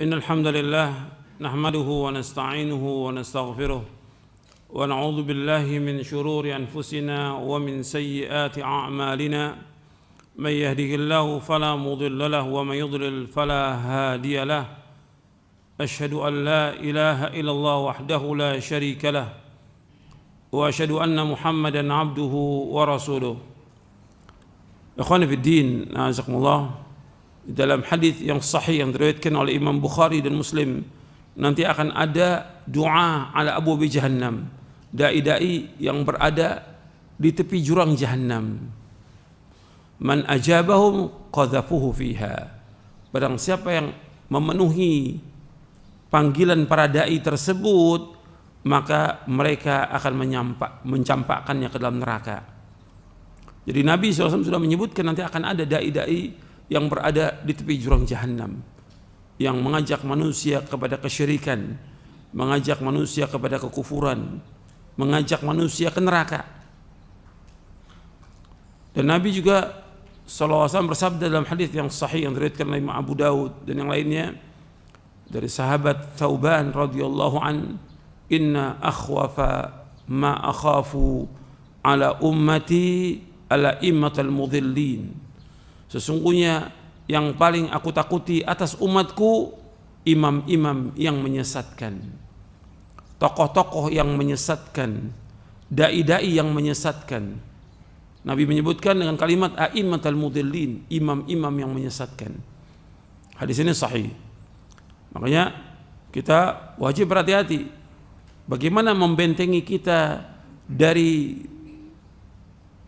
إن الحمد لله نحمده ونستعينه ونستغفره ونعوذ بالله من شرور أنفسنا ومن سيئات أعمالنا من يهده الله فلا مضل له ومن يضلل فلا هادي له أشهد أن لا إله إلا الله وحده لا شريك له وأشهد أن محمدا عبده ورسوله. Ikhwan fiddin, azakumullah. Dalam hadis yang sahih yang diriwayatkan oleh Imam Bukhari dan Muslim, nanti akan ada doa ala abwabi jahannam, dai-dai yang berada di tepi jurang jahannam. Man ajabahum qadhafuhu fiha. Barang siapa yang memenuhi panggilan para dai tersebut, maka mereka akan mencampakkannya ke dalam neraka. Jadi Nabi SAW sudah menyebutkan nanti akan ada dai-dai yang berada di tepi jurang jahannam, yang mengajak manusia kepada kesyirikan, mengajak manusia kepada kekufuran, mengajak manusia ke neraka. Dan Nabi juga SAW bersabda dalam hadis yang sahih yang diriwayatkan oleh Imam Abu Daud dan yang lainnya dari sahabat Thauban radhiyallahu an, inna akhwafa ma akhafu ala ummati ala immatal mudhillin. Sesungguhnya yang paling aku takuti atas umatku imam-imam yang menyesatkan, tokoh-tokoh yang menyesatkan, dai-dai yang menyesatkan. Nabi menyebutkan dengan kalimat a'immatal mudhillin, imam-imam yang menyesatkan. Hadis ini sahih. Makanya kita wajib berhati-hati bagaimana membentengi kita dari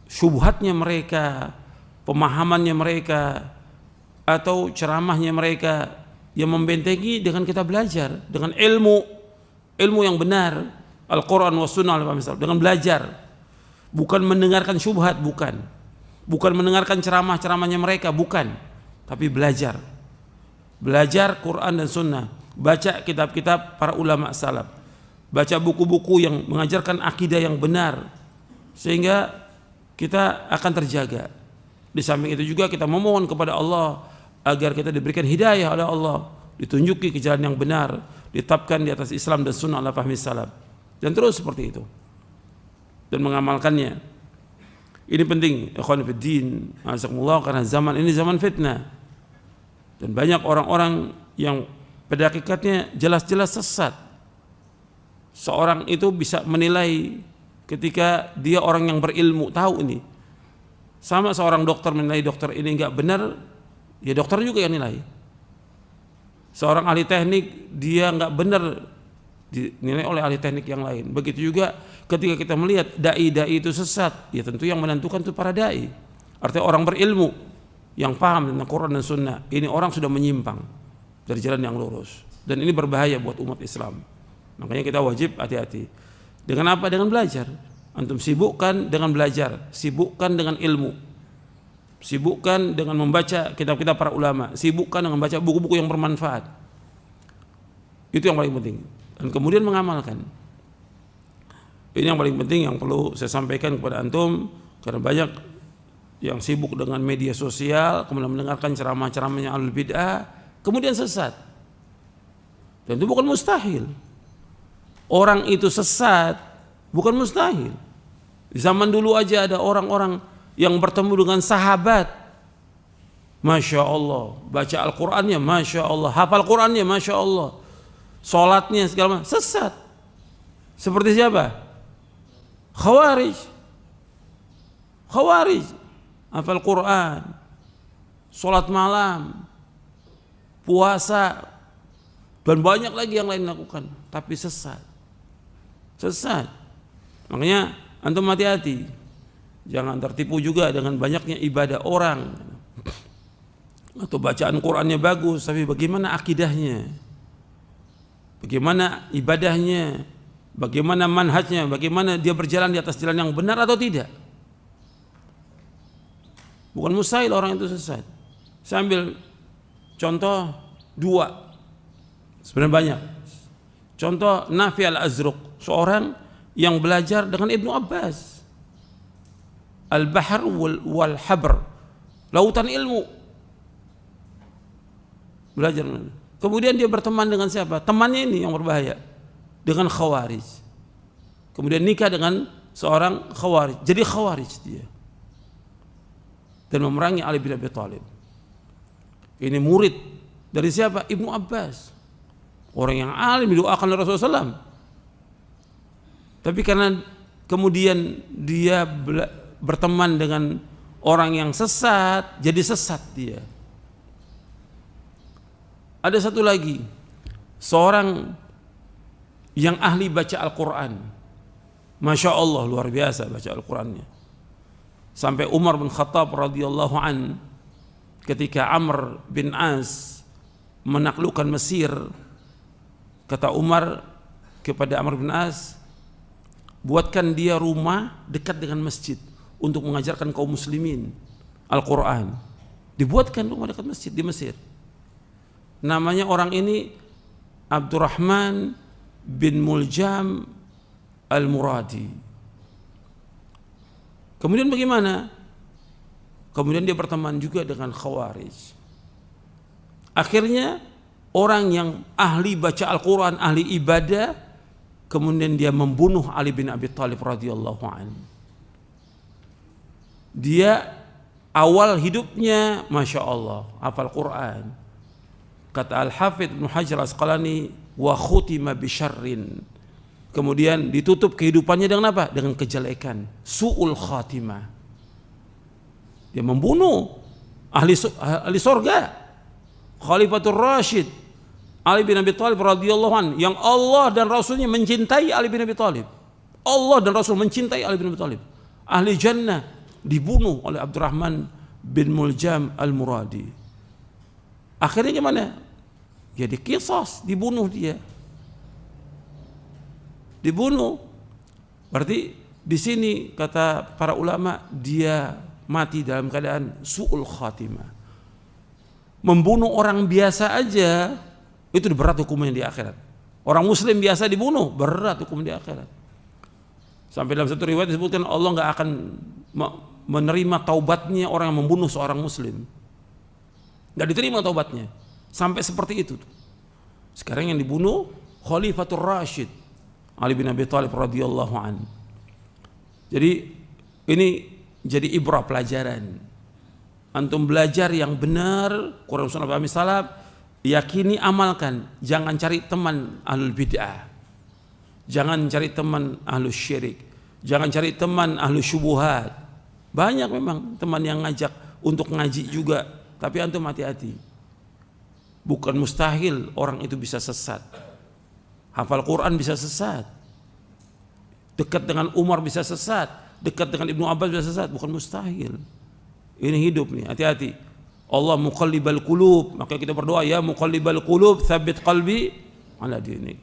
syubhatnya mereka, pemahamannya mereka, atau ceramahnya mereka, yang membentengi dengan kita belajar dengan ilmu yang benar, Al-Quran wa Sunnah, dengan belajar, bukan mendengarkan syubhat, bukan mendengarkan ceramahnya mereka, bukan, tapi belajar Quran dan Sunnah, baca kitab-kitab para ulama salaf, baca buku-buku yang mengajarkan akidah yang benar, sehingga kita akan terjaga. Di samping itu juga kita memohon kepada Allah agar kita diberikan hidayah oleh Allah, ditunjuki ke jalan yang benar, ditetapkan di atas Islam dan Sunnah ala fahmi salaf, dan terus seperti itu dan mengamalkannya. Ini penting, ikhwan fiddin, azakumullah, karena zaman ini zaman fitnah dan banyak orang-orang yang pada hakikatnya jelas-jelas sesat. Seorang itu bisa menilai ketika dia orang yang berilmu, tahu ini. Sama seorang dokter menilai dokter ini enggak benar, ya dokter juga yang nilai. Seorang ahli teknik dia enggak benar, dinilai oleh ahli teknik yang lain. Begitu juga ketika kita melihat dai-dai itu sesat, ya tentu yang menentukan itu para dai. Artinya orang berilmu yang paham tentang Quran dan Sunnah. Ini orang sudah menyimpang dari jalan yang lurus, dan ini berbahaya buat umat Islam. Makanya kita wajib hati-hati. Dengan apa? Dengan belajar. Antum sibukkan dengan belajar, sibukkan dengan ilmu, sibukkan dengan membaca kitab-kitab para ulama, sibukkan dengan membaca buku-buku yang bermanfaat. Itu yang paling penting. Dan kemudian mengamalkan. Ini yang paling penting yang perlu saya sampaikan kepada antum, karena banyak yang sibuk dengan media sosial, kemudian mendengarkan ceramah-ceramahnya ahlul bid'ah, kemudian sesat. Dan itu bukan mustahil. Orang itu sesat bukan mustahil. Di zaman dulu aja ada orang-orang yang bertemu dengan sahabat, Masya Allah, baca Al-Qurannya Masya Allah, hafal Qurannya Masya Allah, sholatnya segala macam, sesat. Seperti siapa? Khawarij, hafal Quran, sholat malam, puasa, dan banyak lagi yang lain lakukan, tapi sesat. Makanya antum hati-hati, jangan tertipu juga dengan banyaknya ibadah orang atau bacaan Qurannya bagus, tapi bagaimana akidahnya, bagaimana ibadahnya, bagaimana manhajnya, bagaimana dia berjalan di atas jalan yang benar atau tidak. Bukan mustahil orang itu sesat. Saya ambil contoh dua, sebenarnya banyak. Contoh Nafi al-Azruq, seorang yang belajar dengan Ibnu Abbas, Al-Bahr wal Habr, lautan ilmu. Belajar. Kemudian dia berteman dengan siapa? Temannya ini yang berbahaya, dengan Khawarij. Kemudian nikah dengan seorang Khawarij, jadi Khawarij dia, dan memerangi Ali bin Abi Thalib. Ini murid dari siapa? Ibnu Abbas, orang yang alim, didoakan oleh Rasulullah SAW. Tapi karena kemudian dia berteman dengan orang yang sesat, jadi sesat dia. Ada satu lagi, seorang yang ahli baca Al-Quran, Masya Allah, luar biasa baca Al-Qurannya. Sampai Umar bin Khattab radhiyallahu an, ketika Amr bin As menaklukkan Mesir, kata Umar kepada Amr bin As, buatkan dia rumah dekat dengan masjid untuk mengajarkan kaum muslimin Al-Quran. Dibuatkan rumah dekat masjid di Mesir. Namanya orang ini Abdurrahman bin Muljam Al-Muradi. Kemudian bagaimana? Kemudian dia berteman juga dengan Khawarij. Akhirnya orang yang ahli baca Al-Quran, ahli ibadah, kemudian dia membunuh Ali bin Abi Thalib radhiyallahu anhu. Dia awal hidupnya Masya Allah hafal Quran. Kata Al-Hafidh Ibnu Hajar Asqalani, wa khutima bisyarrin. Kemudian ditutup kehidupannya dengan apa? Dengan kejelekan, su'ul khatimah. Dia membunuh ahli surga, Khalifatul Rashid Ali bin Abi Thalib radhiyallahu anhu, yang Allah dan Rasulnya mencintai Ali bin Abi Thalib. Allah dan Rasul mencintai Ali bin Abi Thalib. Ahli jannah, dibunuh oleh Abdurrahman bin Muljam Al-Muradi. Akhirnya gimana? Ya diqisas, dibunuh dia. Dibunuh. Berarti di sini kata para ulama, dia mati dalam keadaan su'ul khatimah. Membunuh orang biasa aja itu berat hukumnya di akhirat. Orang muslim biasa dibunuh, berat hukumnya di akhirat. Sampai dalam satu riwayat disebutkan Allah nggak akan menerima taubatnya orang yang membunuh seorang muslim. Nggak diterima taubatnya. Sampai seperti itu. Sekarang yang dibunuh Khalifatul Rashid Ali bin Abi Thalib radhiyallahu an. Jadi ini jadi ibrah, pelajaran. Antum belajar yang benar Quran Sunnah Fahmi Salaf, yakini, amalkan. Jangan cari teman ahlul bid'ah, jangan cari teman ahlus syirik, jangan cari teman ahlus syubuhat. Banyak memang teman yang ngajak untuk ngaji juga, tapi antum hati-hati. Bukan mustahil orang itu bisa sesat. Hafal Quran bisa sesat, dekat dengan Umar bisa sesat, dekat dengan Ibnu Abbas bisa sesat. Bukan mustahil. Ini hidup nih, hati-hati. Allah muqallibal qulub, maka kita berdoa, ya muqallibal qulub tsabbit qalbi ala dinik.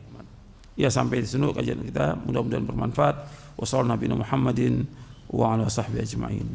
Ya, sampai di sini kajian kita, mudah-mudahan bermanfaat. Wassallallahu Nabi Muhammadin wa ala sahbihi ajma'in.